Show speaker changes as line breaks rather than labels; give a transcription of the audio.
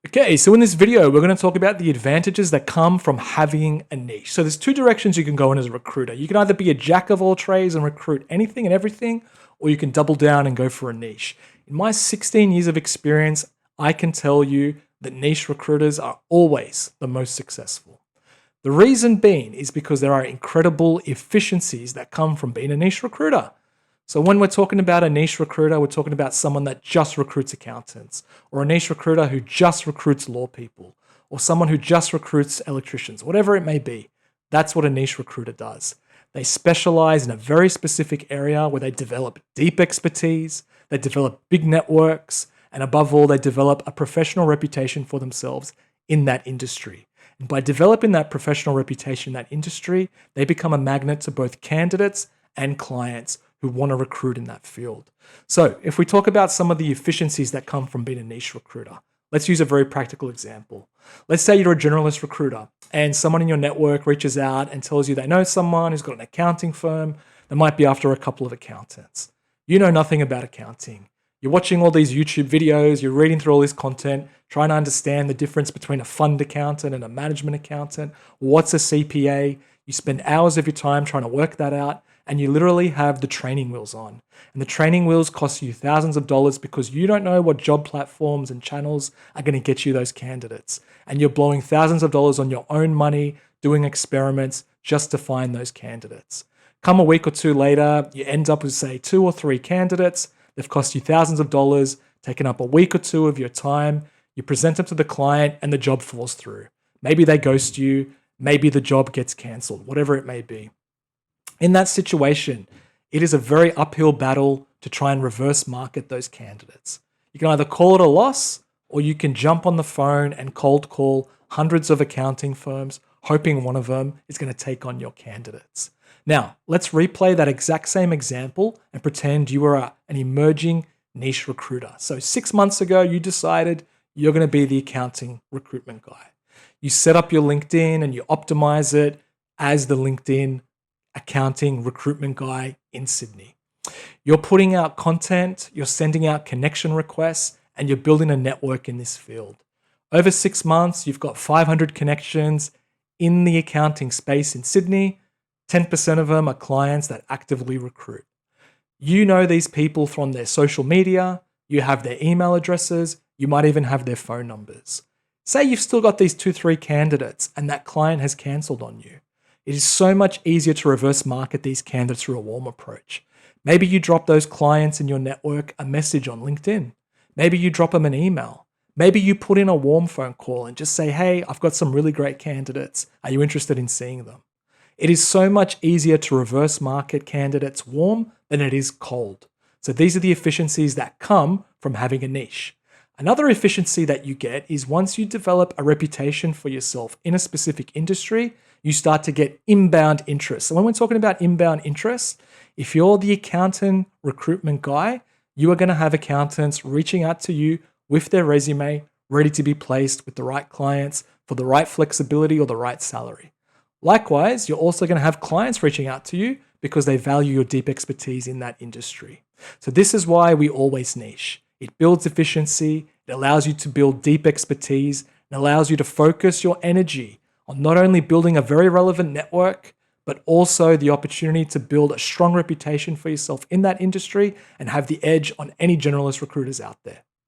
Okay, so in this video, we're going to talk about the advantages that come from having a niche. So there's two directions you can go in as a recruiter. You can either be a jack of all trades and recruit anything and everything, or you can double down and go for a niche. In my 16 years of experience, I can tell you that niche recruiters are always the most successful. The reason being is because there are incredible efficiencies that come from being a niche recruiter. So when we're talking about a niche recruiter, we're talking about someone that just recruits accountants, or a niche recruiter who just recruits law people, or someone who just recruits electricians, whatever it may be. That's what a niche recruiter does. They specialize in a very specific area where they develop deep expertise, they develop big networks, and above all, they develop a professional reputation for themselves in that industry. And by developing that professional reputation in that industry, they become a magnet to both candidates and clients who want to recruit in that field. So if we talk about some of the efficiencies that come from being a niche recruiter, let's use a very practical example. Let's say you're a generalist recruiter and someone in your network reaches out and tells you they know someone who's got an accounting firm that might be after a couple of accountants. You know nothing about accounting. You're watching all these YouTube videos, you're reading through all this content, trying to understand the difference between a fund accountant and a management accountant. What's a CPA? You spend hours of your time trying to work that out, and you literally have the training wheels on. And the training wheels cost you thousands of dollars because you don't know what job platforms and channels are going to get you those candidates. And you're blowing thousands of dollars on your own money, doing experiments just to find those candidates. Come a week or two later, you end up with, say, 2 or 3 candidates. They've cost you thousands of dollars, taken up a week or two of your time. You present them to the client and the job falls through. Maybe they ghost you. Maybe the job gets canceled, whatever it may be. In that situation, it is a very uphill battle to try and reverse market those candidates. You can either call it a loss, or you can jump on the phone and cold call hundreds of accounting firms, hoping one of them is going to take on your candidates. Now, let's replay that exact same example and pretend you were an emerging niche recruiter. So 6 months ago, you decided you're going to be the accounting recruitment guy. You set up your LinkedIn and you optimize it as the LinkedIn accounting recruitment guy in Sydney. You're putting out content, you're sending out connection requests, and you're building a network in this field. Over 6 months, you've got 500 connections in the accounting space in Sydney. 10% of them are clients that actively recruit. You know these people from their social media, you have their email addresses, you might even have their phone numbers. Say you've still got these 2-3 candidates and that client has cancelled on you. It is so much easier to reverse market these candidates through a warm approach. Maybe you drop those clients in your network a message on LinkedIn. Maybe you drop them an email. Maybe you put in a warm phone call and just say, hey, I've got some really great candidates. Are you interested in seeing them? It is so much easier to reverse market candidates warm than it is cold. So these are the efficiencies that come from having a niche. Another efficiency that you get is once you develop a reputation for yourself in a specific industry, you start to get inbound interest. So when we're talking about inbound interest, if you're the accountant recruitment guy, you are going to have accountants reaching out to you with their resume, ready to be placed with the right clients for the right flexibility or the right salary. Likewise, you're also going to have clients reaching out to you because they value your deep expertise in that industry. So this is why we always niche. It builds efficiency, it allows you to build deep expertise, and allows you to focus your energy on not only building a very relevant network, but also the opportunity to build a strong reputation for yourself in that industry and have the edge on any generalist recruiters out there.